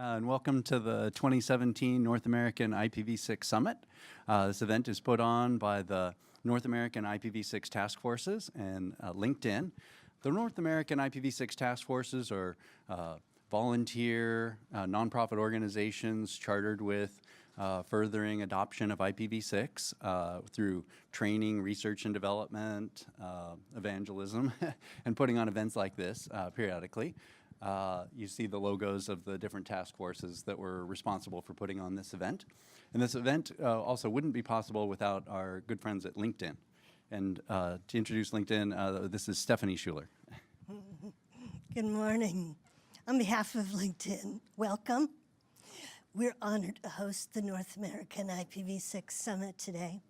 And welcome to the 2017 North American IPv6 Summit. This event is put on by the North American IPv6 Task Forces and LinkedIn. The North American IPv6 Task Forces are volunteer, nonprofit organizations chartered with furthering adoption of IPv6 through training, research and development, evangelism, and putting on events like this periodically. You see the logos of the different task forces that were responsible for putting on this event. And this event also wouldn't be possible without our good friends at LinkedIn. And to introduce LinkedIn, this is Stephanie Schuler. Good morning. On behalf of LinkedIn, welcome. We're honored to host the North American IPv6 Summit today.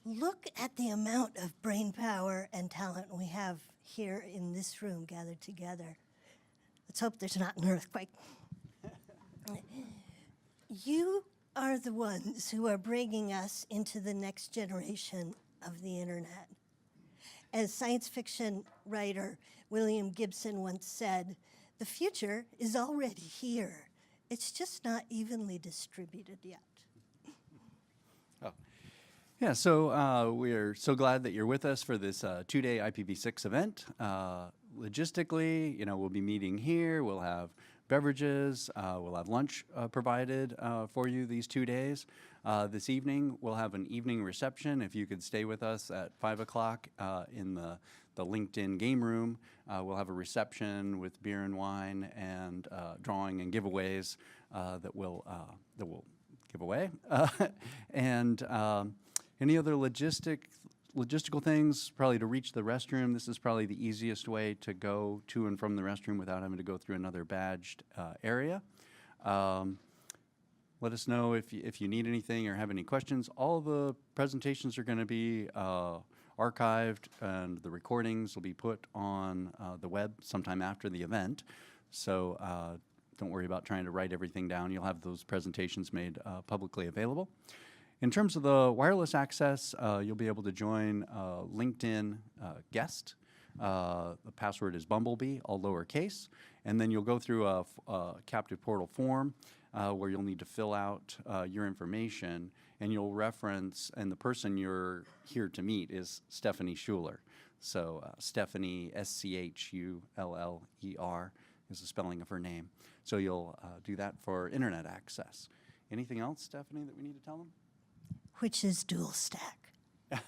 Look at the amount of brain power and talent we have here in this room gathered together. Let's hope there's not an earthquake. You are the ones who are bringing us into the next generation of the internet. As science fiction writer William Gibson once said, the future is already here. It's just not evenly distributed yet. Oh. Yeah, so we are so glad that you're with us for this two-day IPv6 event. Logistically, we'll be meeting here. We'll have beverages. We'll have lunch provided for you these 2 days. This evening, we'll have an evening reception. If you could stay with us at 5 o'clock in the LinkedIn game room, we'll have a reception with beer and wine and drawing and giveaways that we'll give away. And any other logistical things, probably to reach the restroom. This is probably the easiest way to go to and from the restroom without having to go through another badged area. Let us know if you need anything or have any questions. All the presentations are going to be archived, and the recordings will be put on the web sometime after the event. So don't worry about trying to write everything down. You'll have those presentations made publicly available. In terms of the wireless access, you'll be able to join LinkedIn guest. The password is Bumblebee, all lowercase. And then you'll go through a captive portal form where you'll need to fill out your information, and you'll reference, and the person you're here to meet is Stephanie Schuler. So Stephanie, S-C-H-U-L-L-E-R is the spelling of her name. So you'll do that for internet access. Anything else, Stephanie, that we need to tell them? Which is dual stack.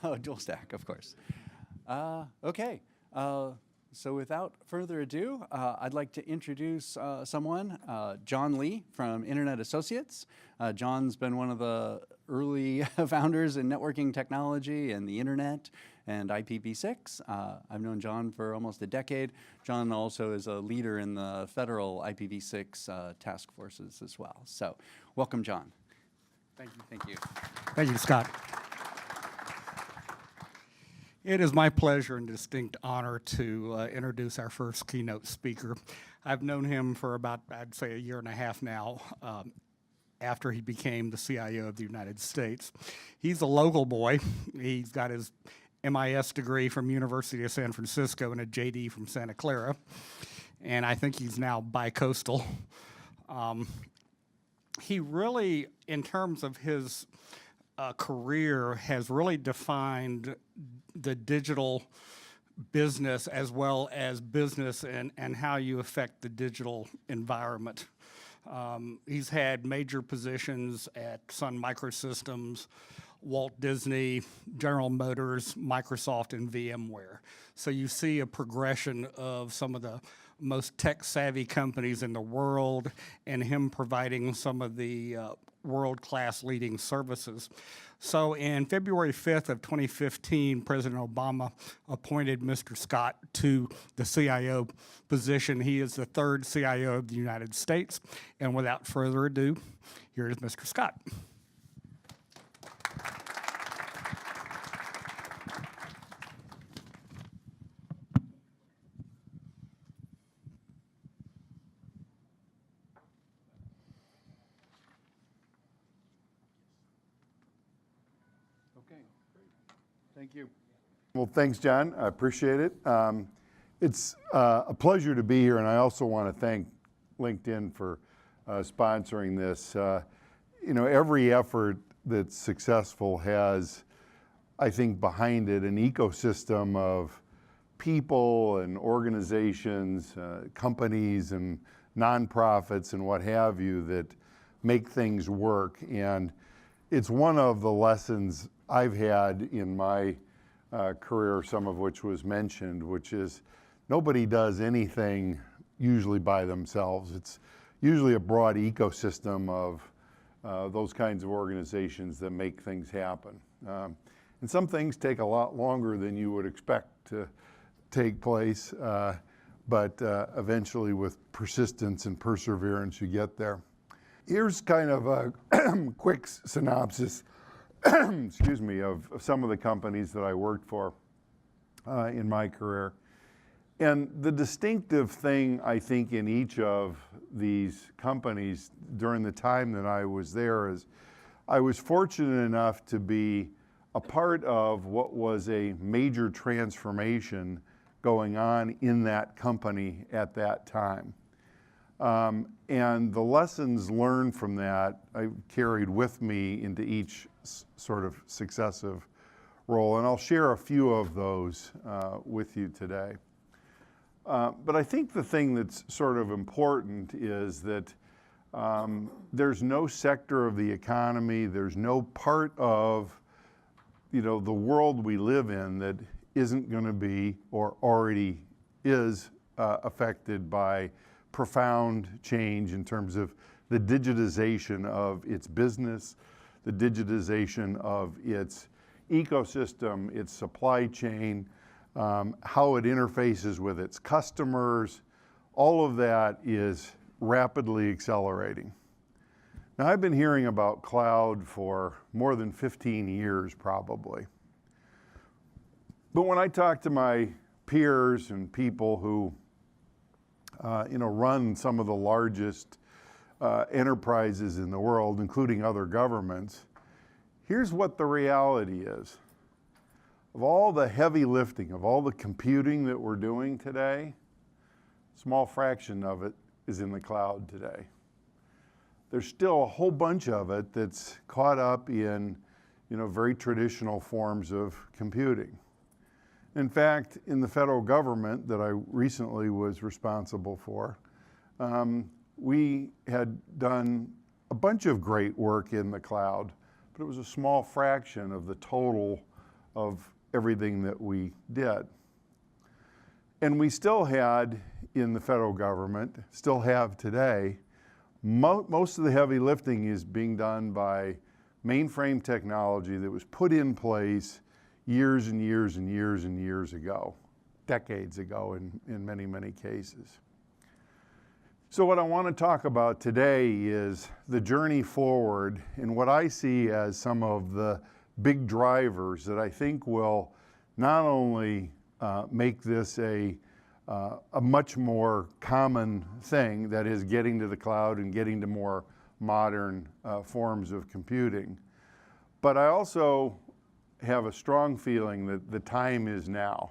Oh, dual stack, of course. Okay, so without further ado, I'd like to introduce someone, John Lee from Internet Associates. John's been one of the early founders in networking technology and the internet and IPv6. I've known John for almost a decade. John also is a leader in the federal IPv6 task forces as well. So welcome, John. Thank you. Thank you. Thank you, Scott. It is my pleasure and distinct honor to introduce our first keynote speaker. I've known him for about, I'd say, a year and a half now, after he became the CIO of the United States. He's a local boy. He's got his MIS degree from University of San Francisco and a JD from Santa Clara, and I think he's now bi-coastal. He really, in terms of his career, has really defined the digital business as well as business and how you affect the digital environment. He's had major positions at Sun Microsystems, Walt Disney, General Motors, Microsoft, and VMware. So you see a progression of some of the most tech-savvy companies in the world and him providing some of the world-class leading services. So in February 5th of 2015, President Obama appointed Mr. Scott to the CIO position. He is the third CIO of the United States. And without further ado, here is Mr. Scott. Thank you. Well, thanks, John. I appreciate it. It's a pleasure to be here, and I also want to thank LinkedIn for sponsoring this. You know, every effort that's successful has, I think, behind it an ecosystem of people and organizations, companies and nonprofits and what have you that make things work. And it's one of the lessons I've had in my career, some of which was mentioned, which is nobody does anything usually by themselves. It's usually a broad ecosystem of those kinds of organizations that make things happen. And some things take a lot longer than you would expect to take place, but eventually with persistence and perseverance, you get there. Here's kind of a quick synopsis, excuse me, of some of the companies that I worked for in my career. And the distinctive thing, I think, in each of these companies during the time that I was there is I was fortunate enough to be a part of what was a major transformation going on in that company at that time. And the lessons learned from that I carried with me into each sort of successive role. And I'll share a few of those with you today. But I think the thing that's sort of important is that there's no sector of the economy, there's no part of, you know, the world we live in that isn't going to be or already is affected by profound change in terms of the digitization of its business, the digitization of its ecosystem, its supply chain, how it interfaces with its customers. All of that is rapidly accelerating. Now, I've been hearing about cloud for more than 15 years probably. But when I talk to my peers and people who run some of the largest enterprises in the world, including other governments, here's what the reality is. Of all the heavy lifting, of all the computing that we're doing today, a small fraction of it is in the cloud today. There's still a whole bunch of it that's caught up in, very traditional forms of computing. In fact, in the federal government that I recently was responsible for, we had done a bunch of great work in the cloud, but it was a small fraction of the total of everything that we did. And we still had in the federal government, still have today, most of the heavy lifting is being done by mainframe technology that was put in place years and years and years and years ago, decades ago in many, many cases. So what I want to talk about today is the journey forward and what I see as some of the big drivers that I think will not only make this a much more common thing, that is getting to the cloud and getting to more modern forms of computing, but I also have a strong feeling that the time is now.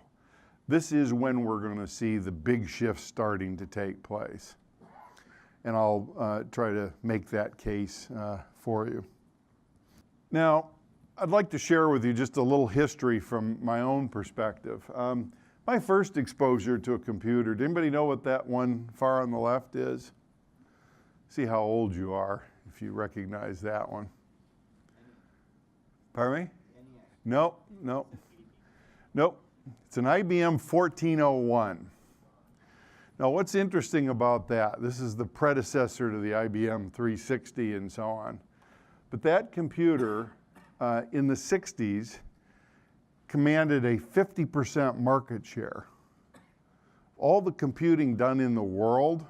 This is when we're going to see the big shifts starting to take place. And I'll try to make that case for you. Now, I'd like to share with you just a little history from my own perspective. My first exposure to a computer, did anybody know what that one far on the left is? See how old you are if you recognize that one. Pardon me? Nope. It's an IBM 1401. Now, what's interesting about that, this is the predecessor to the IBM 360 and so on, but that computer in the 60s commanded a 50% market share. All the computing done in the world,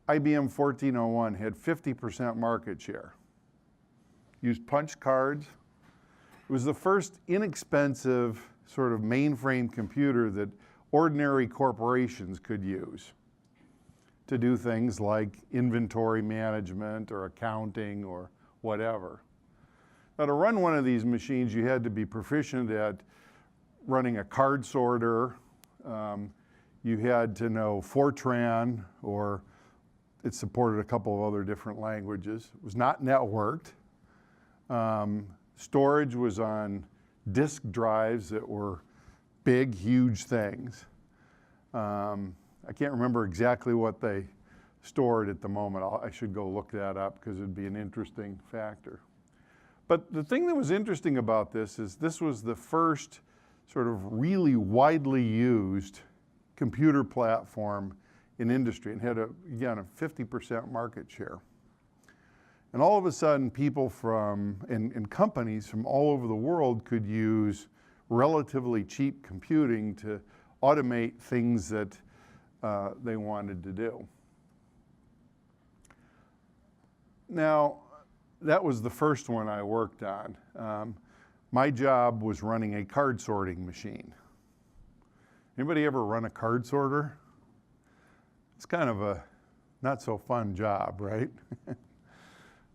IBM 1401 had 50% market share. Used punch cards. It was the first inexpensive sort of mainframe computer that ordinary corporations could use to do things like inventory management or accounting or whatever. Now, to run one of these machines, you had to be proficient at running a card sorter. You had to know Fortran or it supported a couple of other different languages. It was not networked. Storage was on disk drives that were big, huge things. I can't remember exactly what they stored at the moment. I should go look that up because it'd be an interesting factor. But the thing that was interesting about this is this was the first sort of really widely used computer platform in industry and had, again, a 50% market share. And all of a sudden, people from, and companies from all over the world could use relatively cheap computing to automate things that they wanted to do. Now, that was the first one I worked on. My job was running a card sorting machine. Anybody ever run a card sorter? It's kind of a not so fun job, right?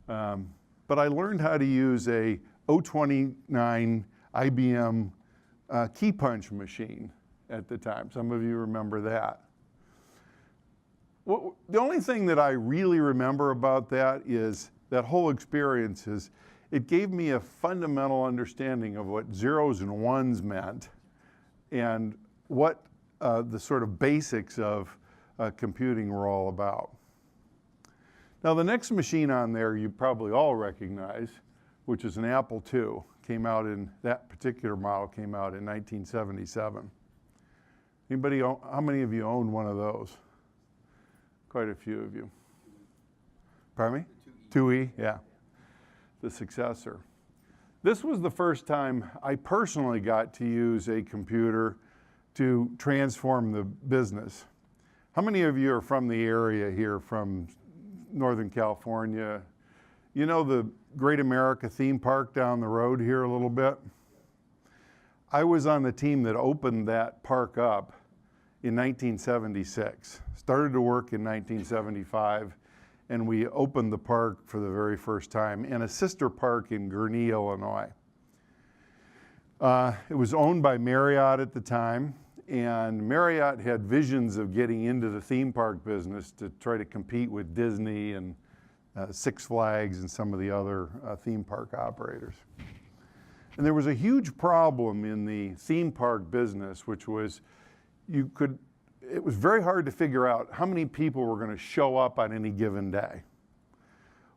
But I learned how to use a 029 IBM key punch machine at the time. Some of you remember that. The only thing that I really remember about that is that whole experience is it gave me a fundamental understanding of what zeros and ones meant and what the sort of basics of computing were all about. Now, the next machine on there you probably all recognize, which is an Apple II. That particular model came out in 1977. How many of you owned one of those? Quite a few of you. Pardon me? 2E, yeah. The successor. This was the first time I personally got to use a computer to transform the business. How many of you are from the area here, from Northern California? You know the Great America theme park down the road here a little bit? I was on the team that opened that park up in 1976. Started to work in 1975, and we opened the park for the very first time, and a sister park in Gurnee, Illinois. It was owned by Marriott at the time, and Marriott had visions of getting into the theme park business to try to compete with Disney and Six Flags and some of the other theme park operators. And there was a huge problem in the theme park business, which was it was very hard to figure out how many people were going to show up on any given day.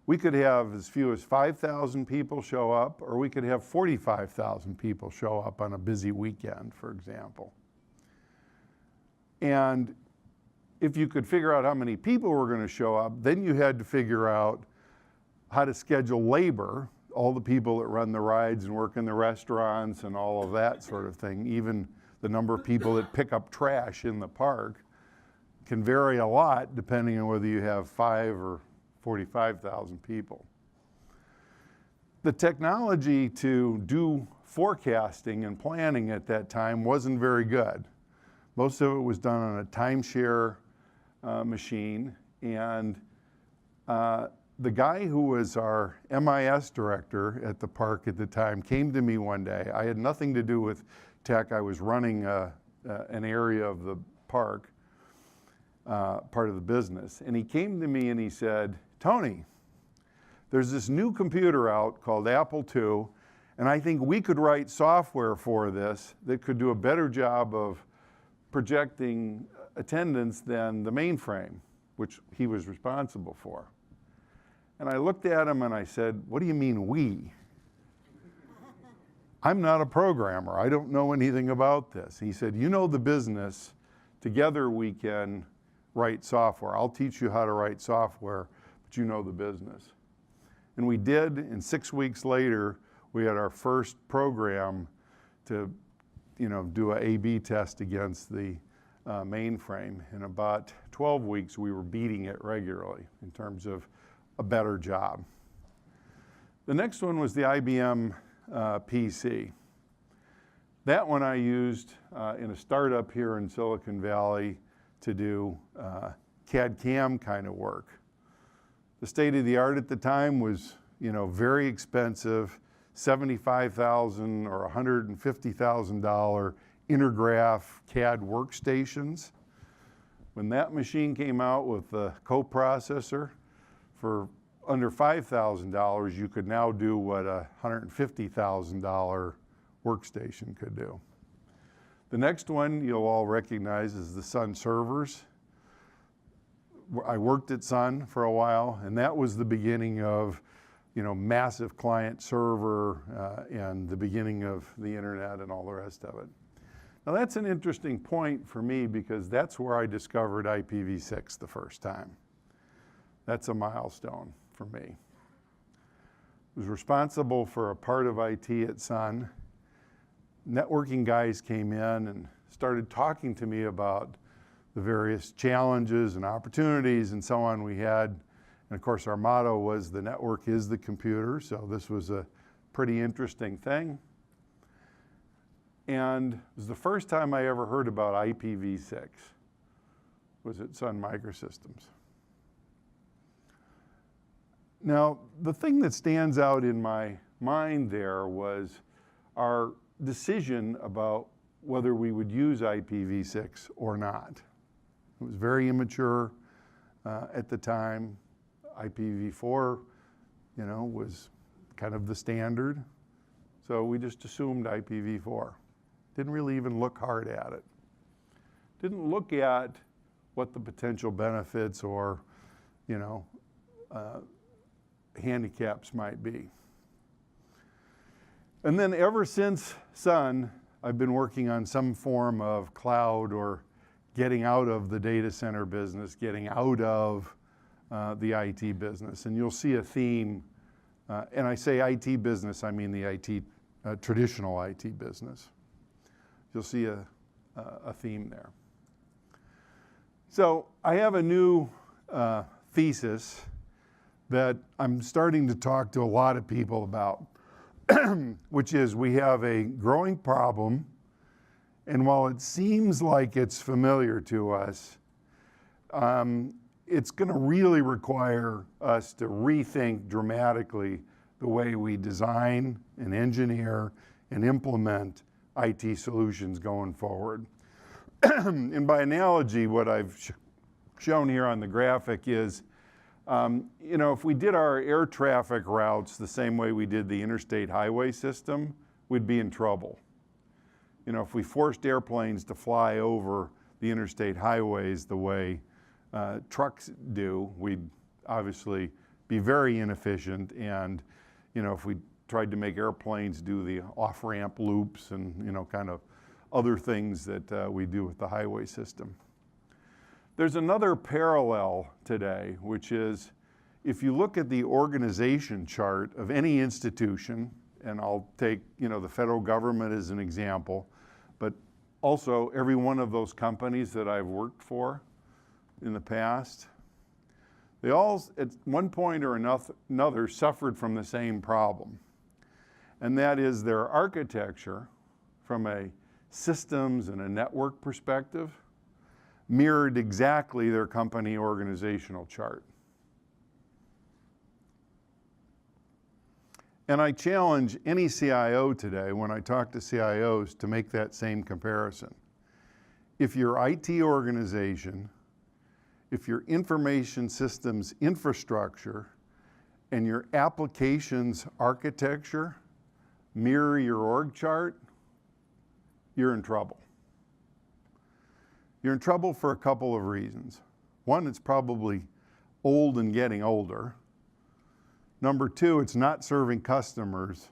We could have as few as 5,000 people show up, or we could have 45,000 people show up on a busy weekend, for example. And if you could figure out how many people were going to show up, then you had to figure out how to schedule labor, all the people that run the rides and work in the restaurants and all of that sort of thing. Even the number of people that pick up trash in the park can vary a lot depending on whether you have 5 or 45,000 people. The technology to do forecasting and planning at that time wasn't very good. Most of it was done on a timeshare machine, and the guy who was our MIS director at the park at the time came to me one day. I had nothing to do with tech. I was running an area of the park, part of the business, and he came to me and he said, "Tony, there's this new computer out called Apple II, and I think we could write software for this that could do a better job of projecting attendance than the mainframe," which he was responsible for. And I looked at him and I said, "What do you mean we? I'm not a programmer. I don't know anything about this." He said, "You know the business. Together we can write software. I'll teach you how to write software, but you know the business." And we did, and 6 weeks later, we had our first program to do a A/B test against the mainframe. In about 12 weeks, we were beating it regularly in terms of a better job. The next one was the IBM PC. That one I used in a startup here in Silicon Valley to do CAD/CAM kind of work. The state of the art at the time was, very expensive, $75,000 or $150,000 Intergraph CAD workstations When that machine came out with the coprocessor, for under $5,000, you could now do what a $150,000 workstation could do. The next one you'll all recognize is the Sun servers. I worked at Sun for a while, and that was the beginning of, massive client server and the beginning of the internet and all the rest of it. Now that's an interesting point for me because that's where I discovered IPv6 the first time. That's a milestone for me. I was responsible for a part of IT at Sun. Networking guys came in and started talking to me about the various challenges and opportunities and so on we had. And of course, our motto was the network is the computer, so this was a pretty interesting thing. And it was the first time I ever heard about IPv6, was at Sun Microsystems. Now, the thing that stands out in my mind there was our decision about whether we would use IPv6 or not. It was very immature at the time. IPv4, was kind of the standard. So we just assumed IPv4. Didn't really even look hard at it. Didn't look at what the potential benefits or, handicaps might be. And then ever since Sun, I've been working on some form of cloud or getting out of the data center business, getting out of the IT business. And you'll see a theme, and I say IT business, I mean the IT, traditional IT business. You'll see a theme there. So I have a new thesis that I'm starting to talk to a lot of people about, which is we have a growing problem, and while it seems like it's familiar to us, it's going to really require us to rethink dramatically the way we design and engineer and implement IT solutions going forward. And by analogy, what I've shown here on the graphic is, if we did our air traffic routes the same way we did the interstate highway system, we'd be in trouble. If we forced airplanes to fly over the interstate highways the way trucks do, we'd obviously be very inefficient. And, if we tried to make airplanes do the off-ramp loops and, kind of other things that we do with the highway system. There's another parallel today, which is if you look at the organization chart of any institution, and I'll take, the federal government as an example, but also every one of those companies that I've worked for in the past, they all, at one point or another, suffered from the same problem. And that is their architecture, from a systems and a network perspective, mirrored exactly their company organizational chart. And I challenge any CIO today, when I talk to CIOs, to make that same comparison. If your IT organization, if your information systems infrastructure and your applications architecture mirror your org chart, you're in trouble. You're in trouble for a couple of reasons. One, it's probably old and getting older. Number two, it's not serving customers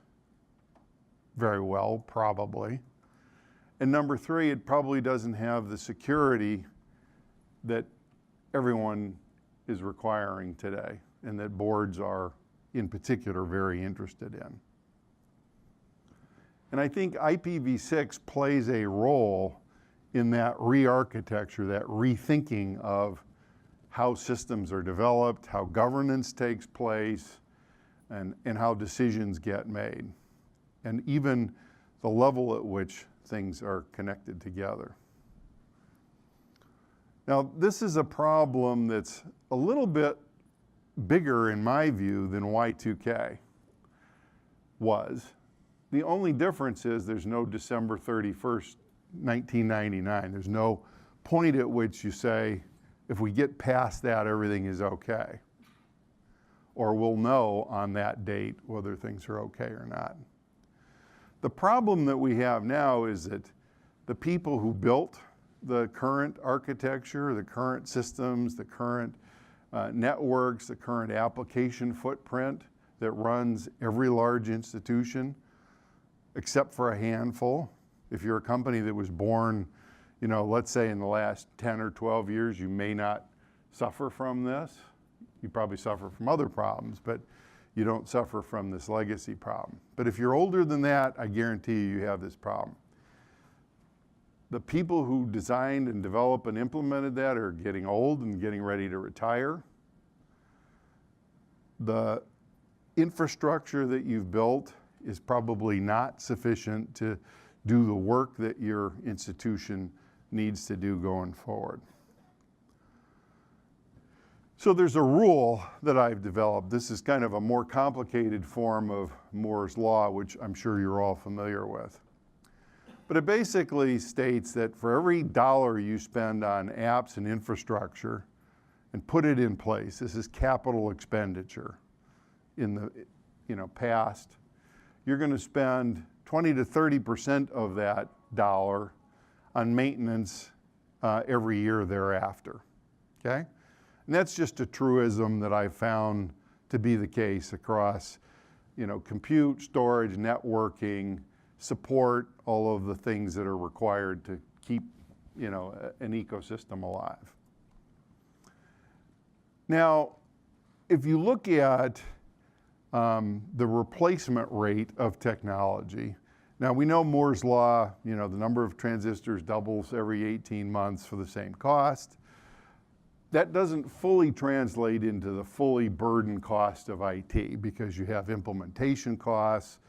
very well, probably. And number three, it probably doesn't have the security that everyone is requiring today and that boards are, in particular, very interested in. And I think IPv6 plays a role in that re-architecture, that rethinking of how systems are developed, how governance takes place, and how decisions get made, and even the level at which things are connected together. Now, this is a problem that's a little bit bigger, in my view, than Y2K was. The only difference is there's no December 31st, 1999. There's no point at which you say, if we get past that, everything is okay. Or we'll know on that date whether things are okay or not. The problem that we have now is that the people who built the current architecture, the current systems, the current networks, the current application footprint that runs every large institution, except for a handful. If you're a company that was born, let's say in the last 10 or 12 years, you may not suffer from this. You probably suffer from other problems, but you don't suffer from this legacy problem. But if you're older than that, I guarantee you have this problem. The people who designed and developed and implemented that are getting old and getting ready to retire. The infrastructure that you've built is probably not sufficient to do the work that your institution needs to do going forward. So there's a rule that I've developed. This is kind of a more complicated form of Moore's Law, which I'm sure you're all familiar with. But it basically states that for every dollar you spend on apps and infrastructure and put it in place, this is capital expenditure in the past, you're going to spend 20 to 30% of that dollar on maintenance every year thereafter, okay? And that's just a truism that I've found to be the case across, compute, storage, networking, support, all of the things that are required to keep, an ecosystem alive. Now, if you look at the replacement rate of technology, now we know Moore's Law, the number of transistors doubles every 18 months for the same cost. That doesn't fully translate into the fully burdened cost of IT because you have implementation costs,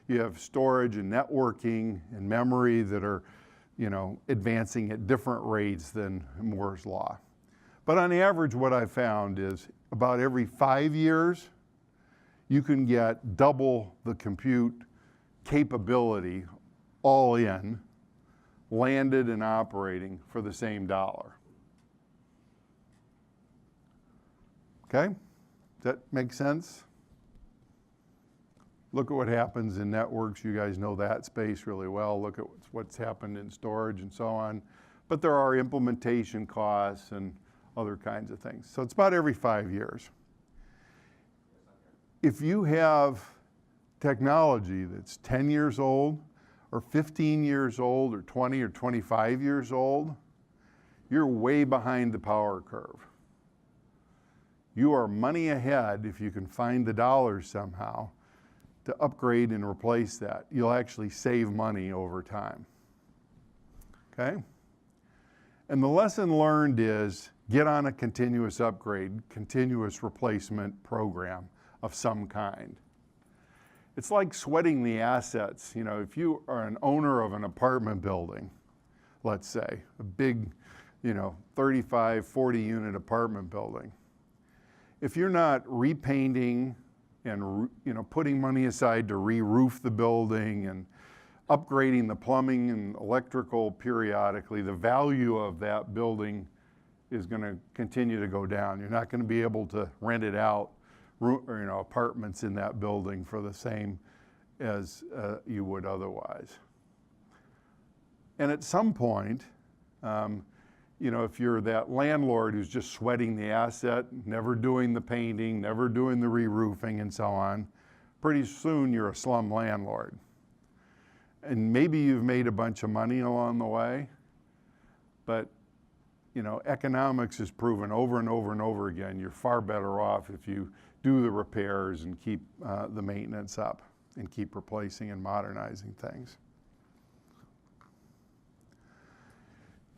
you have storage and networking and memory that are, advancing at different rates than Moore's Law. But on average, what I've found is about every 5 years, you can get double the compute capability all in, landed and operating for the same dollar. Okay? Does that make sense? Look at what happens in networks. You guys know that space really well. Look at what's happened in storage and so on. But there are implementation costs and other kinds of things. So it's about every 5 years. If you have technology that's 10 years old or 15 years old or 20 or 25 years old, you're way behind the power curve. You are money ahead if you can find the dollars somehow to upgrade and replace that. You'll actually save money over time. Okay? And the lesson learned is get on a continuous upgrade, continuous replacement program of some kind. It's like sweating the assets. If you are an owner of an apartment building, let's say, a big, 35, 40 unit apartment building, if you're not repainting and putting money aside to re-roof the building and upgrading the plumbing and electrical periodically, the value of that building is going to continue to go down. You're not going to be able to rent it out, apartments in that building for the same as you would otherwise. And at some point, if you're that landlord who's just sweating the asset, never doing the painting, never doing the re-roofing and so on, pretty soon you're a slum landlord. And maybe you've made a bunch of money along the way, but economics has proven over and over and over again, you're far better off if you do the repairs and keep the maintenance up and keep replacing and modernizing things.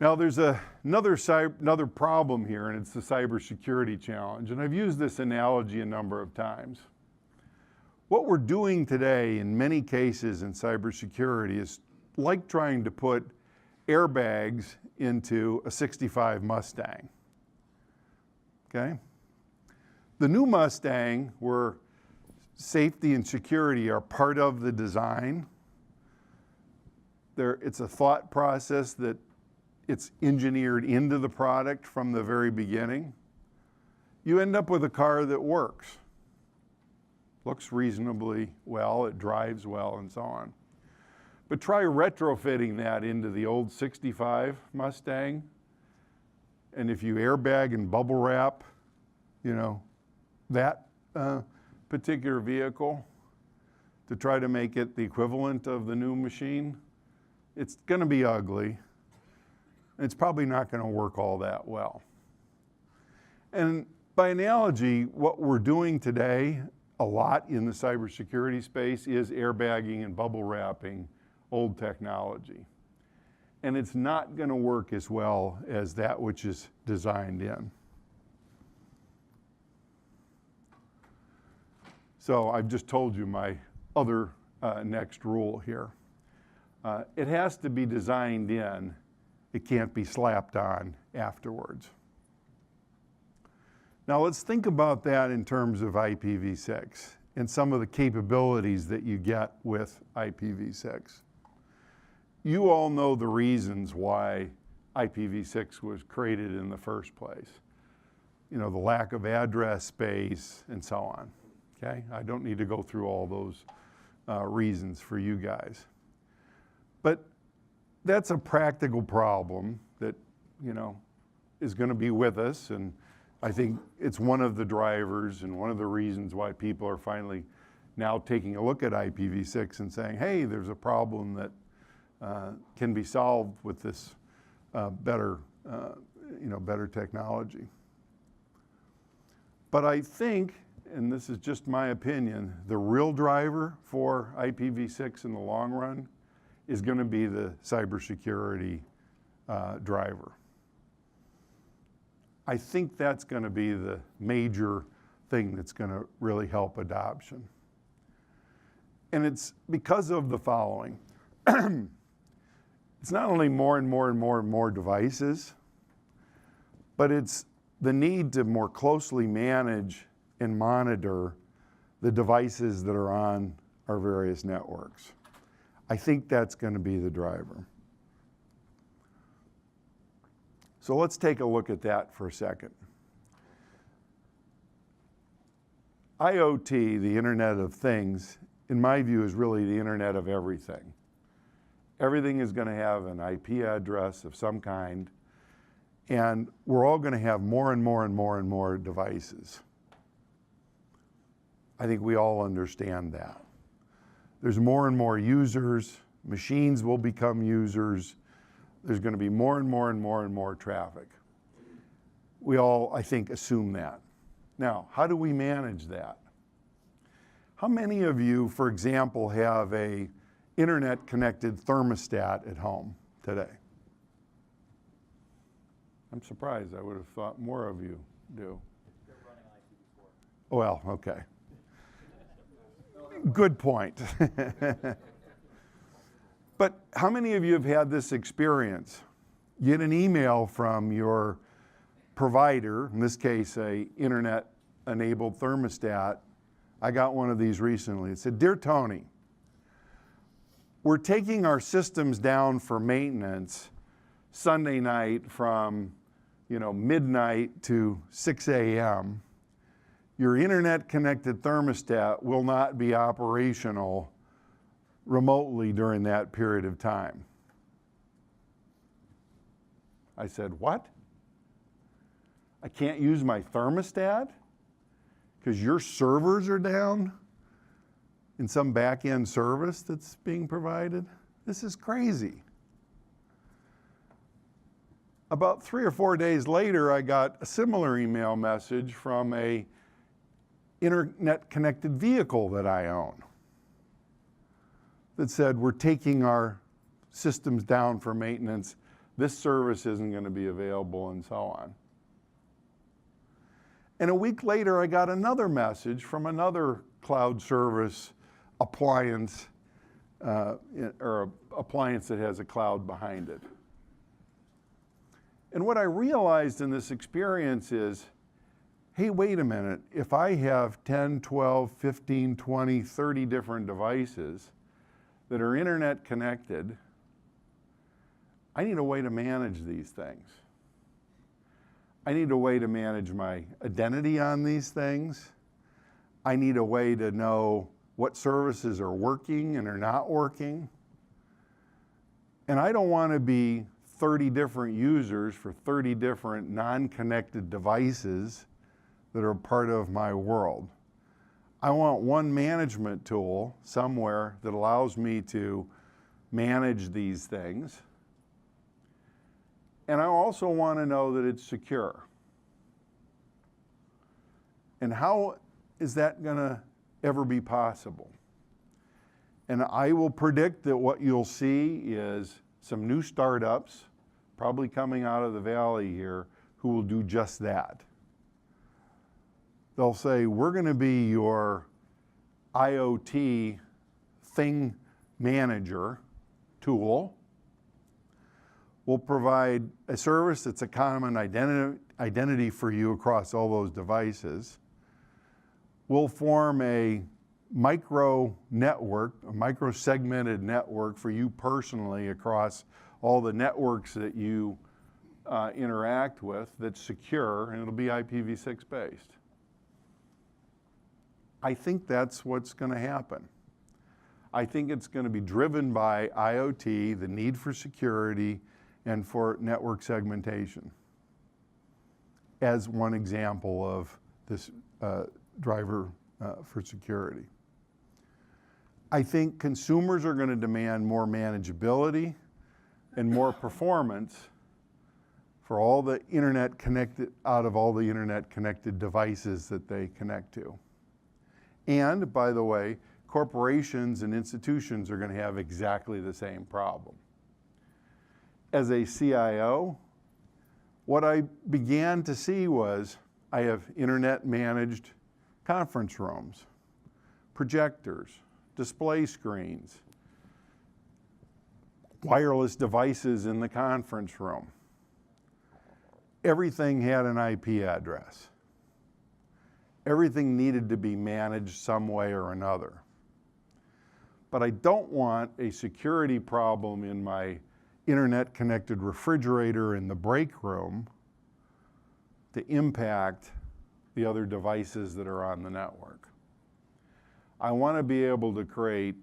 Now there's another problem here, and it's the cybersecurity challenge. And I've used this analogy a number of times. What we're doing today in many cases in cybersecurity is like trying to put airbags into a '65 Mustang. Okay? The new Mustang, where safety and security are part of the design, it's a thought process that it's engineered into the product from the very beginning, you end up with a car that works. Looks reasonably well, it drives well, and so on. But try retrofitting that into the old 65 Mustang, and if you airbag and bubble wrap, you know, that particular vehicle to try to make it the equivalent of the new machine, it's going to be ugly. It's probably not going to work all that well. And by analogy, what we're doing today a lot in the cybersecurity space is airbagging and bubble wrapping old technology. And it's not going to work as well as that which is designed in. So I've just told you my other next rule here. It has to be designed in. It can't be slapped on afterwards. Now let's think about that in terms of IPv6 and some of the capabilities that you get with IPv6. You all know the reasons why IPv6 was created in the first place. You know, the lack of address space and so on, okay? I don't need to go through all those reasons for you guys. But that's a practical problem that, you know, is going to be with us, and I think it's one of the drivers and one of the reasons why people are finally now taking a look at IPv6 and saying, hey, there's a problem that can be solved with this better technology. But I think, and this is just my opinion, the real driver for IPv6 in the long run is going to be the cybersecurity driver. I think that's going to be the major thing that's going to really help adoption. And it's because of the following. It's not only more and more and more and more devices, but it's the need to more closely manage and monitor the devices that are on our various networks. I think that's going to be the driver. So let's take a look at that for a second. IoT, the Internet of Things, in my view, is really the Internet of everything. Everything is going to have an IP address of some kind, and we're all going to have more and more and more and more devices. I think we all understand that. There's more and more users, machines will become users, there's going to be more and more and more and more traffic. We all, I think, assume that. Now, how do we manage that? How many of you, for example, have a internet-connected thermostat at home today? I'm surprised. I would have thought more of you do. They're running IPv4. Well, okay. Good point. But how many of you have had this experience? You get an email from your provider, in this case, a internet-enabled thermostat. I got one of these recently. It said, "Dear Tony, we're taking our systems down for maintenance Sunday night from, midnight to 6 a.m. Your internet-connected thermostat will not be operational remotely during that period of time." I said, "What? I can't use my thermostat because your servers are down in some back-end service that's being provided? This is crazy." About 3 or 4 days later, I got a similar email message from a internet-connected vehicle that I own that said, "We're taking our systems down for maintenance. This service isn't going to be available," and so on. And a week later, I got another message from another cloud service appliance, or an appliance that has a cloud behind it. And what I realized in this experience is, hey, wait a minute. If I have 10, 12, 15, 20, 30 different devices that are internet connected, I need a way to manage these things. I need a way to manage my identity on these things. I need a way to know what services are working and are not working. And I don't want to be 30 different users for 30 different non-connected devices that are part of my world. I want one management tool somewhere that allows me to manage these things. And I also want to know that it's secure. And how is that going to ever be possible? And I will predict that what you'll see is some new startups, probably coming out of the valley here, who will do just that. They'll say, we're going to be your IoT thing manager tool. We'll provide a service that's a common identity for you across all those devices. We'll form a micro network, a micro-segmented network for you personally across all the networks that you interact with that's secure, and it'll be IPv6 based. I think that's what's going to happen. I think it's going to be driven by IoT, the need for security, and for network segmentation as one example of this driver for security. I think consumers are going to demand more manageability and more performance for all the internet connected, out of all the internet connected devices that they connect to. And by the way, corporations and institutions are going to have exactly the same problem. As a CIO, what I began to see was I have internet managed conference rooms, projectors, display screens, wireless devices in the conference room. Everything had an IP address. Everything needed to be managed some way or another. But I don't want a security problem in my internet connected refrigerator in the break room to impact the other devices that are on the network. I want to be able to create,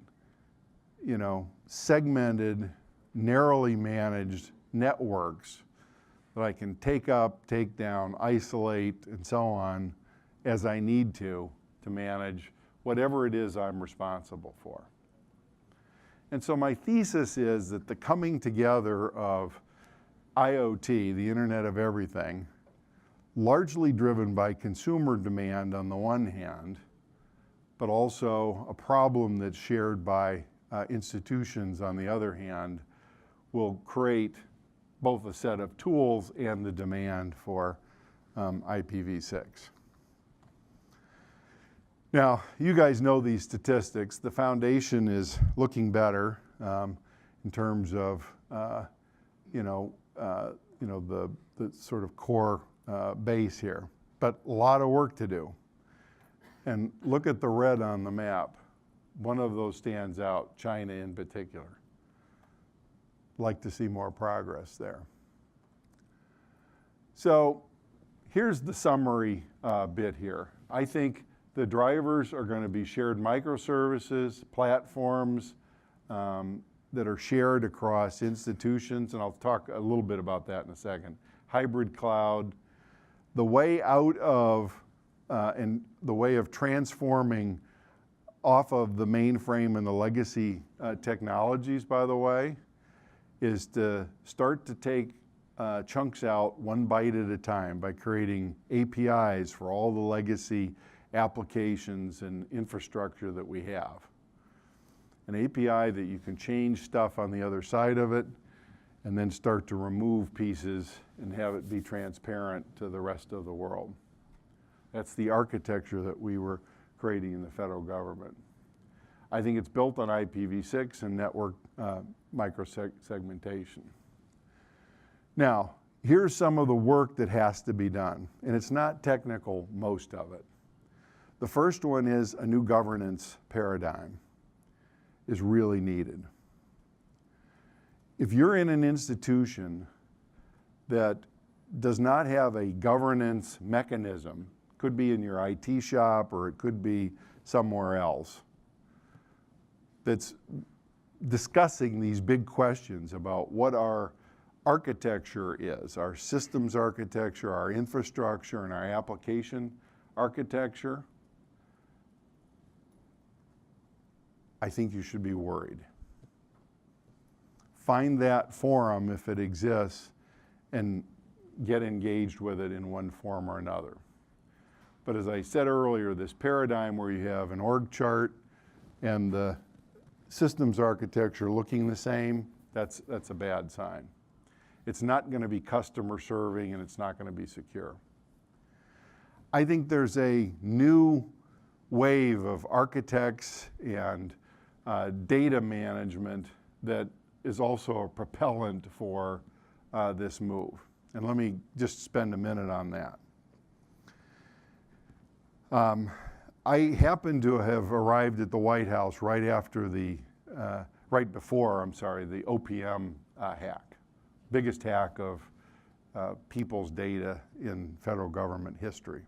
segmented, narrowly managed networks that I can take up, take down, isolate, and so on as I need to manage whatever it is I'm responsible for. And so my thesis is that the coming together of IoT, the Internet of Everything, largely driven by consumer demand on the one hand, but also a problem that's shared by institutions on the other hand, will create both a set of tools and the demand for IPv6. Now, you guys know these statistics. The foundation is looking better in terms of the sort of core base here, but a lot of work to do. And look at the red on the map. One of those stands out, China in particular. Like to see more progress there. So here's the summary bit here. I think the drivers are going to be shared microservices, platforms that are shared across institutions, and I'll talk a little bit about that in a second. Hybrid cloud, the way out of and the way of transforming off of the mainframe and the legacy technologies, by the way, is to start to take chunks out one byte at a time by creating APIs for all the legacy applications and infrastructure that we have. An API that you can change stuff on the other side of it and then start to remove pieces and have it be transparent to the rest of the world. That's the architecture that we were creating in the federal government. I think it's built on IPv6 and network microsegmentation. Now, here's some of the work that has to be done, and it's not technical, most of it. The first one is a new governance paradigm is really needed. if you're in an institution that does not have a governance mechanism, could be in your IT shop or it could be somewhere else, that's discussing these big questions about what our architecture is, our systems architecture, our infrastructure, and our application architecture, I think you should be worried. Find that forum if it exists and get engaged with it in one form or another. But as I said earlier, this paradigm where you have an org chart and the systems architecture looking the same, that's a bad sign. It's not going to be customer serving and it's not going to be secure. I think there's a new wave of architects and data management that is also a propellant for this move. And let me just spend a minute on that. I happen to have arrived at the White House right before the OPM hack, biggest hack of people's data in federal government history.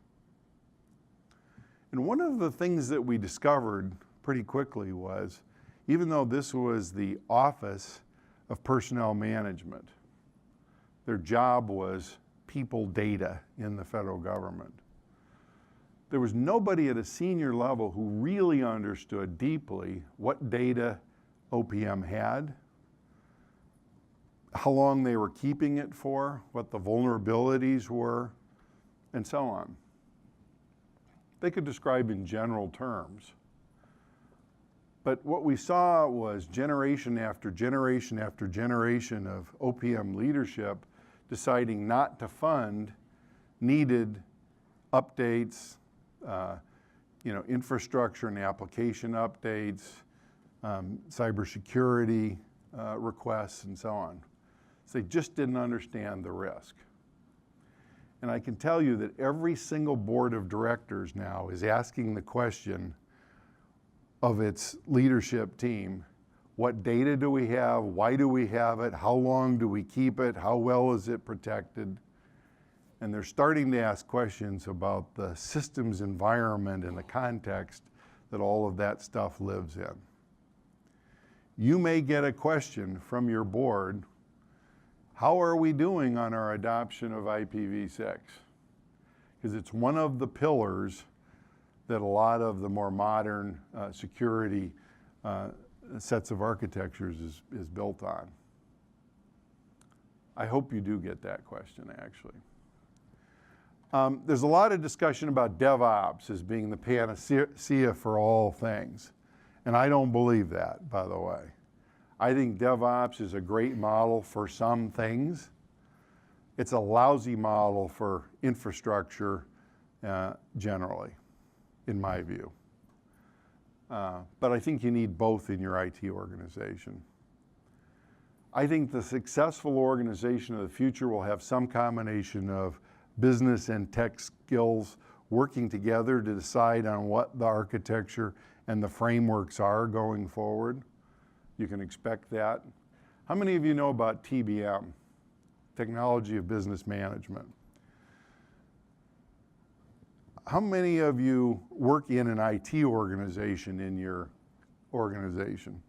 And one of the things that we discovered pretty quickly was, even though this was the Office of Personnel Management, their job was people data in the federal government. There was nobody at a senior level who really understood deeply what data OPM had, how long they were keeping it for, what the vulnerabilities were, and so on. They could describe in general terms. But what we saw was generation after generation after generation of OPM leadership deciding not to fund needed updates, infrastructure and application updates, cybersecurity requests, and so on. So they just didn't understand the risk. And I can tell you that every single board of directors now is asking the question of its leadership team, what data do we have? Why do we have it? How long do we keep it? How well is it protected? And they're starting to ask questions about the systems environment and the context that all of that stuff lives in. You may get a question from your board, how are we doing on our adoption of IPv6? Because it's one of the pillars that a lot of the more modern security sets of architectures is built on. I hope you do get that question, actually. There's a lot of discussion about DevOps as being the panacea for all things. And I don't believe that, by the way. I think DevOps is a great model for some things. It's a lousy model for infrastructure generally, in my view. But I think you need both in your IT organization. I think the successful organization of the future will have some combination of business and tech skills working together to decide on what the architecture and the frameworks are going forward. You can expect that. How many of you know about TBM, Technology of Business Management? How many of you work in an IT organization in your organization?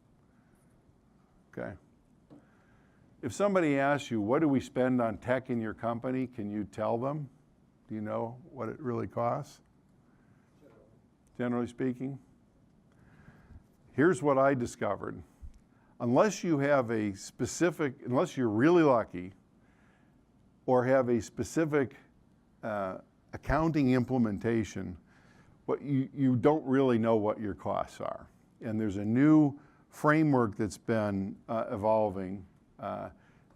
Okay. If somebody asks you, what do we spend on tech in your company, can you tell them? Do you know what it really costs? Generally speaking? Here's what I discovered. Unless you have a specific, unless you're really lucky, or have a specific accounting implementation, you don't really know what your costs are. And there's a new framework that's been evolving.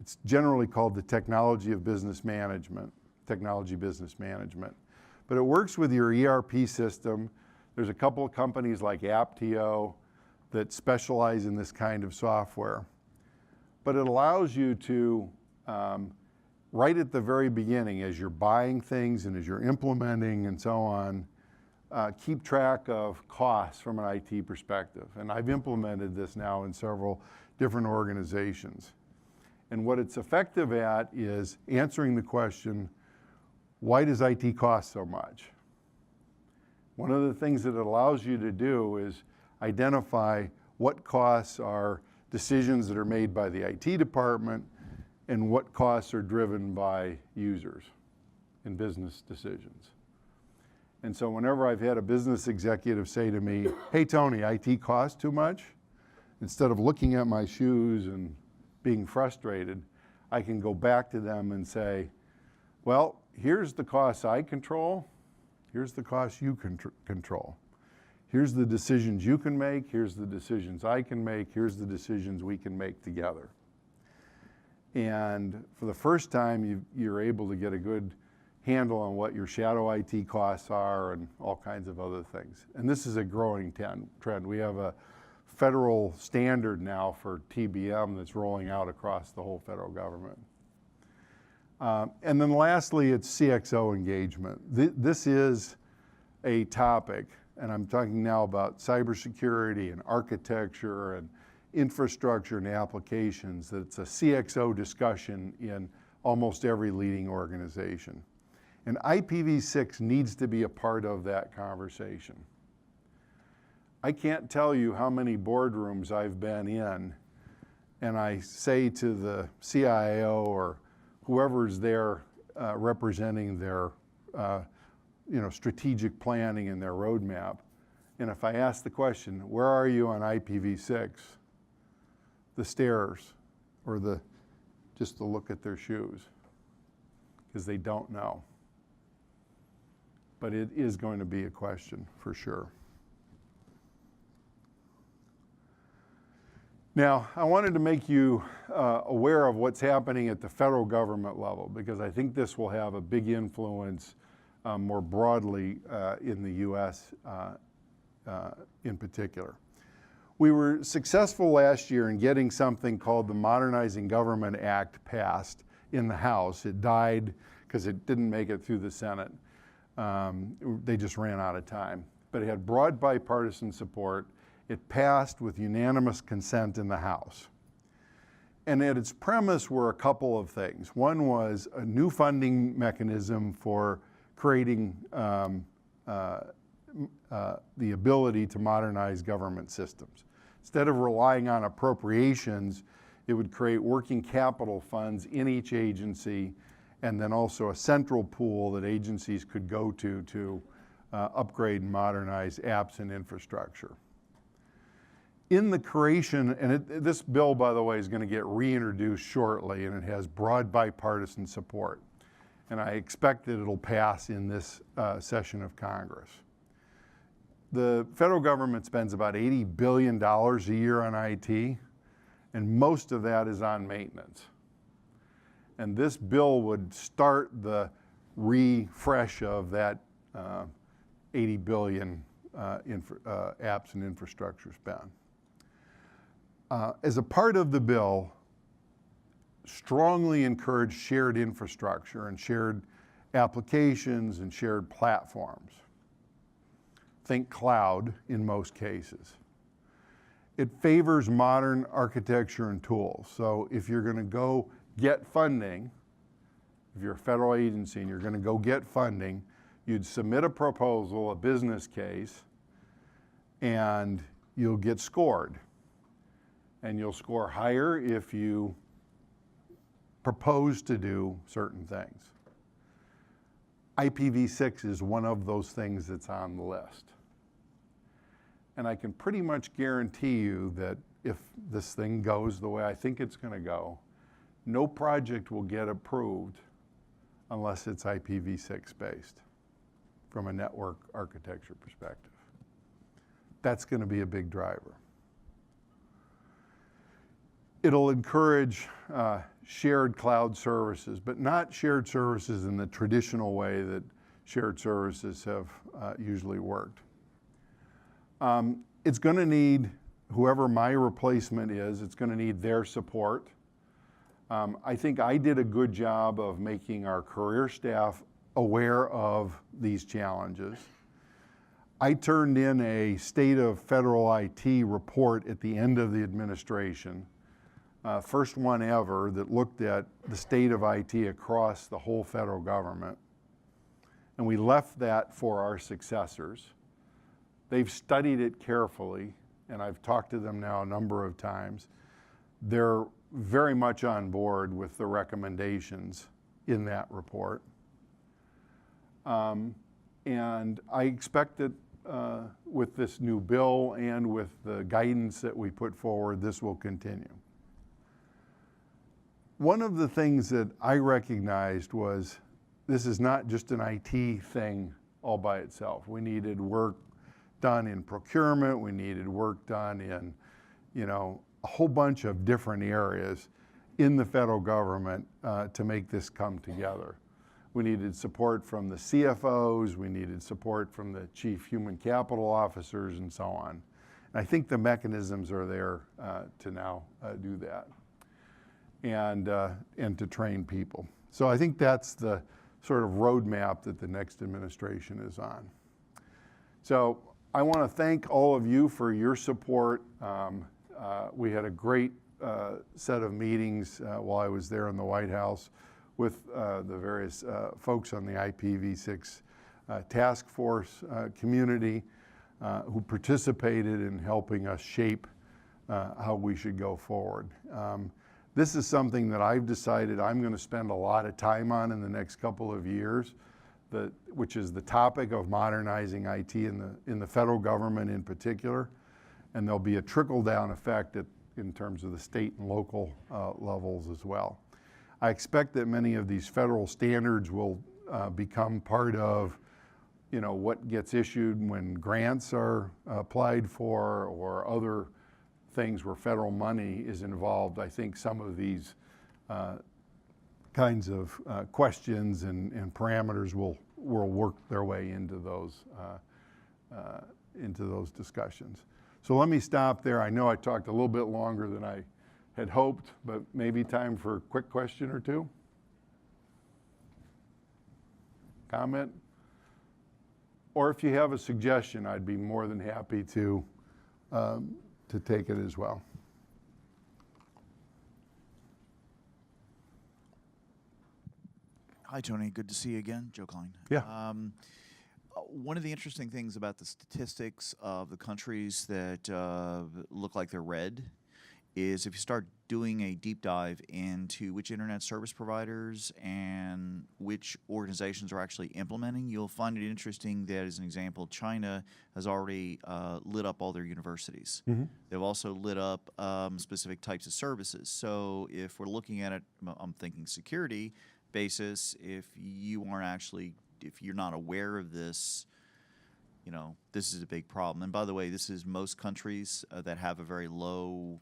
It's generally called the Technology of Business Management, Technology Business Management. But it works with your ERP system. There's a couple of companies like Aptio that specialize in this kind of software. But it allows you to, right at the very beginning, as you're buying things and as you're implementing and so on, keep track of costs from an IT perspective. And I've implemented this now in several different organizations. And what it's effective at is answering the question, why does IT cost so much? One of the things that it allows you to do is identify what costs are decisions that are made by the IT department and what costs are driven by users in business decisions. And so whenever I've had a business executive say to me, hey Tony, IT costs too much, instead of looking at my shoes and being frustrated, I can go back to them and say, well, here's the costs I control, here's the costs you control. Here's the decisions you can make, here's the decisions I can make, here's the decisions we can make together. And for the first time, you're able to get a good handle on what your shadow IT costs are and all kinds of other things. And this is a growing trend. We have a federal standard now for TBM that's rolling out across the whole federal government. And then lastly, it's CXO engagement. This is a topic, and I'm talking now about cybersecurity and architecture and infrastructure and applications, that it's a CXO discussion in almost every leading organization. And IPv6 needs to be a part of that conversation. I can't tell you how many boardrooms I've been in, and I say to the CIO or whoever's there representing their strategic planning and their roadmap, and if I ask the question, where are you on IPv6? The stares or just the look at their shoes, because they don't know. But it is going to be a question for sure. Now, I wanted to make you aware of what's happening at the federal government level, because I think this will have a big influence more broadly in the US in particular. We were successful last year in getting something called the Modernizing Government Act passed in the House. It died because it didn't make it through the Senate. They just ran out of time. But it had broad bipartisan support. It passed with unanimous consent in the House. And at its premise were a couple of things. One was a new funding mechanism for creating the ability to modernize government systems. Instead of relying on appropriations, it would create working capital funds in each agency, and then also a central pool that agencies could go to upgrade and modernize apps and infrastructure. In the creation, and this bill, by the way, is going to get reintroduced shortly, and it has broad bipartisan support. And I expect that it'll pass in this session of Congress. The federal government spends about $80 billion a year on IT, and most of that is on maintenance. And this bill would start the refresh of that $80 billion apps and infrastructure spend. As a part of the bill, strongly encourage shared infrastructure and shared applications and shared platforms. Think cloud in most cases. It favors modern architecture and tools. So if you're going to go get funding, if you're a federal agency and you're going to go get funding, you'd submit a proposal, a business case, and you'll get scored. And you'll score higher if you propose to do certain things. IPv6 is one of those things that's on the list. And I can pretty much guarantee you that if this thing goes the way I think it's going to go, no project will get approved unless it's IPv6 based from a network architecture perspective. That's going to be a big driver. It'll encourage shared cloud services, but not shared services in the traditional way that shared services have usually worked. It's going to need, whoever my replacement is, it's going to need their support. I think I did a good job of making our career staff aware of these challenges. I turned in a State of Federal IT report at the end of the administration first one ever that looked at the state of IT across the whole federal government. And we left that for our successors. They've studied it carefully, and I've talked to them now a number of times. They're very much on board with the recommendations in that report. And I expect that with this new bill and with the guidance that we put forward, this will continue. One of the things that I recognized was this is not just an IT thing all by itself. We needed work done in procurement, we needed work done in, a whole bunch of different areas in the federal government to make this come together. We needed support from the CFOs, we needed support from the chief human capital officers and so on. And I think the mechanisms are there to now do that and to train people. So I think that's the sort of roadmap that the next administration is on. So I want to thank all of you for your support. We had a great set of meetings while I was there in the White House with the various folks on the IPV6 task force community who participated in helping us shape how we should go forward. This is something that I've decided I'm going to spend a lot of time on in the next couple of years, which is the topic of modernizing IT in the federal government in particular. And there'll be a trickle-down effect in terms of the state and local levels as well. I expect that many of these federal standards will become part of what gets issued when grants are applied for or other things where federal money is involved. I think some of these kinds of questions and parameters will work their way into those discussions. So let me stop there. I know I talked a little bit longer than I had hoped, but maybe time for a quick question or two. Comment? Or if you have a suggestion, I'd be more than happy to take it as well. Hi, Tony. Good to see you again. Joe Klein. Yeah. One of the interesting things about the statistics of the countries that look like they're red is if you start doing a deep dive into which internet service providers and which organizations are actually implementing, you'll find it interesting that, as an example, China has already lit up all their universities. Mm-hmm. They've also lit up specific types of services. So if we're looking at it, I'm thinking security basis, if you're not aware of this, this is a big problem. And by the way, this is most countries that have a very low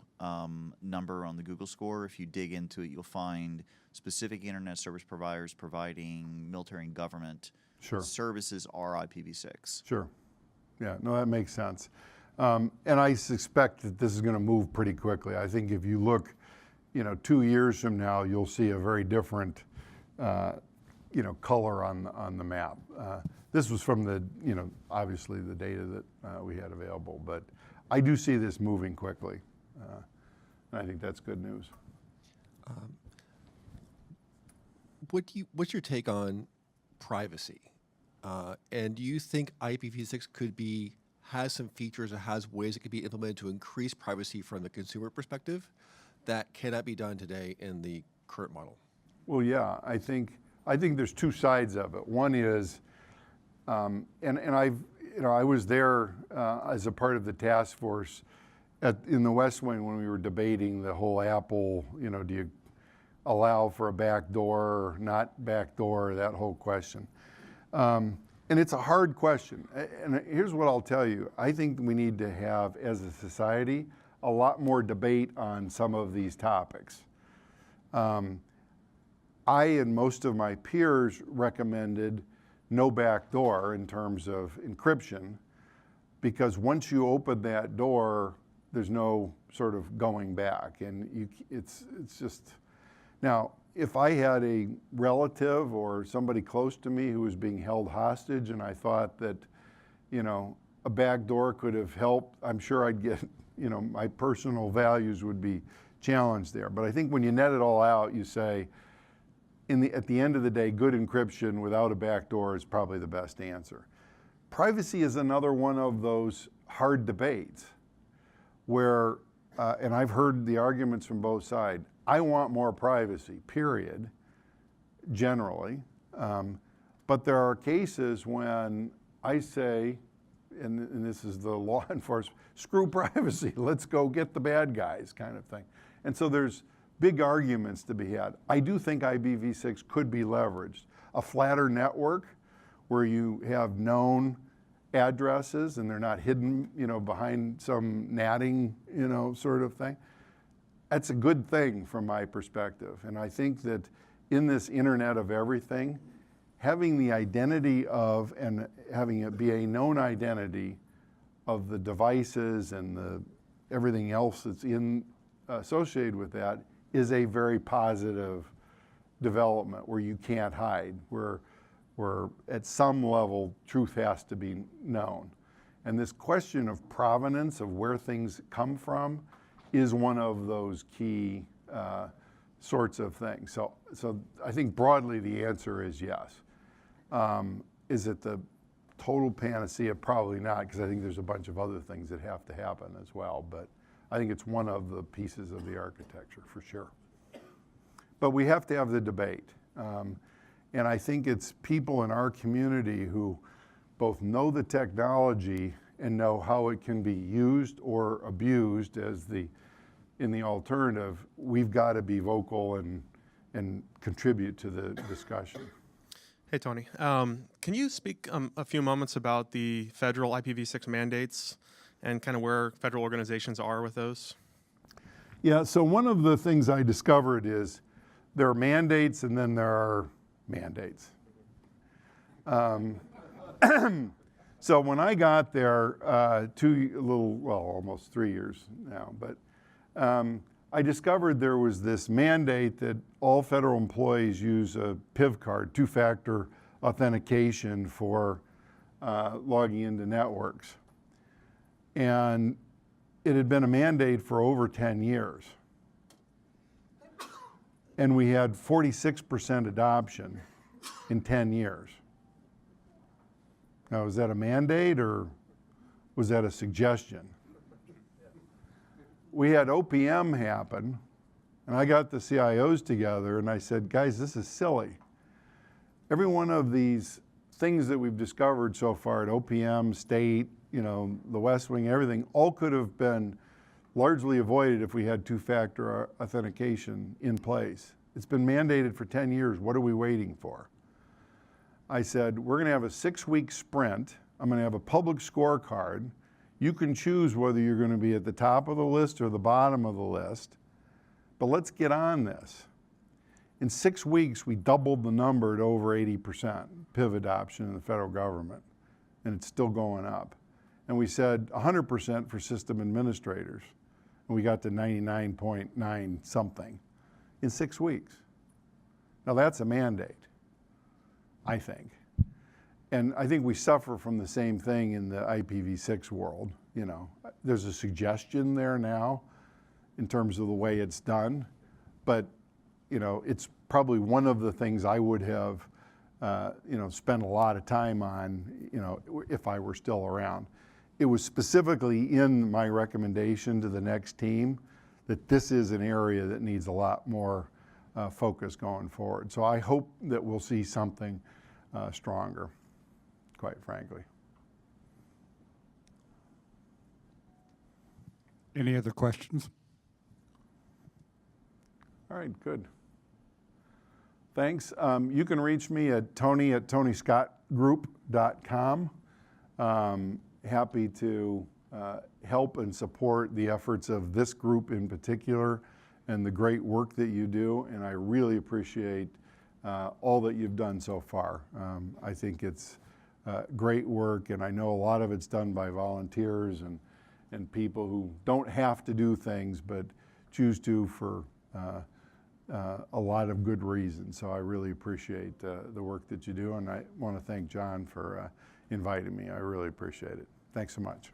number on the Google score. If you dig into it, you'll find specific internet service providers providing military and government services are IPv6. Sure. Yeah, no, that makes sense. And I suspect that this is going to move pretty quickly. I think if you look, 2 years from now, you'll see a very different color on the map. This was from the, obviously the data that we had available, but I do see this moving quickly. And I think that's good news. What's your take on privacy? And do you think IPv6 has some features or has ways it could be implemented to increase privacy from the consumer perspective that cannot be done today in the current model? Well, yeah, I think there's two sides of it. One is, and I was there as a part of the task force in the West Wing when we were debating the whole Apple, do you allow for a back door or not back door, that whole question. And it's a hard question. And here's what I'll tell you. I think we need to have, as a society, a lot more debate on some of these topics. I and most of my peers recommended no back door in terms of encryption, because once you open that door, there's no sort of going back, and it's just. Now, if I had a relative or somebody close to me who was being held hostage, and I thought that, a back door could have helped, I'm sure I'd get, my personal values would be challenge there. But I think when you net it all out, you say, at the end of the day, good encryption without a backdoor is probably the best answer. Privacy is another one of those hard debates where, and I've heard the arguments from both sides, I want more privacy, period, generally. But there are cases when I say, and this is the law enforcement, screw privacy, let's go get the bad guys kind of thing. And so there's big arguments to be had. I do think IPv6 could be leveraged. A flatter network where you have known addresses and they're not hidden, behind some natting, sort of thing. That's a good thing from my perspective. And I think that in this Internet of Everything, having the identity of and having it be a known identity of the devices and everything else that's associated with that is a very positive development where you can't hide, where at some level truth has to be known. And this question of provenance, of where things come from, is one of those key sorts of things. So I think broadly the answer is yes. Is it the total panacea? Probably not, because I think there's a bunch of other things that have to happen as well. But I think it's one of the pieces of the architecture for sure. But we have to have the debate. And I think it's people in our community who both know the technology and know how it can be used or abused in the alternative. We've got to be vocal and contribute to the discussion. Hey, Tony. Can you speak a few moments about the federal IPv6 mandates and kind of where federal organizations are with those? Yeah, so one of the things I discovered is there are mandates and then there are mandates. So when I got there, almost 3 years now, but I discovered there was this mandate that all federal employees use a PIV card, two-factor authentication for logging into networks. And it had been a mandate for over 10 years. And we had 46% adoption in 10 years. Now, was that a mandate or was that a suggestion? We had OPM happen, and I got the CIOs together and I said, guys, this is silly. Every one of these things that we've discovered so far at OPM, state, the West Wing, everything, all could have been largely avoided if we had two-factor authentication in place. It's been mandated for 10 years. What are we waiting for? I said, we're going to have a 6-week sprint. I'm going to have a public scorecard. You can choose whether you're going to be at the top of the list or the bottom of the list. But let's get on this. In 6 weeks, we doubled the number to over 80% PIV adoption in the federal government. And it's still going up. And we said 100% for system administrators. And we got to 99.9 something in 6 weeks. Now that's a mandate, I think. And I think we suffer from the same thing in the IPv6 world. There's a suggestion there now in terms of the way it's done, but it's probably one of the things I would have spent a lot of time on, if I were still around. It was specifically in my recommendation to the next team that this is an area that needs a lot more focus going forward. So I hope that we'll see something stronger, quite frankly. Any other questions? All right, good. Thanks. You can reach me at tony@tonyscottgroup.com. Happy to help and support the efforts of this group in particular and the great work that you do, and I really appreciate all that you've done so far. I think it's great work, and I know a lot of it's done by volunteers and people who don't have to do things but choose to for a lot of good reasons. So I really appreciate the work that you do, and I want to thank John for inviting me. I really appreciate it. Thanks so much.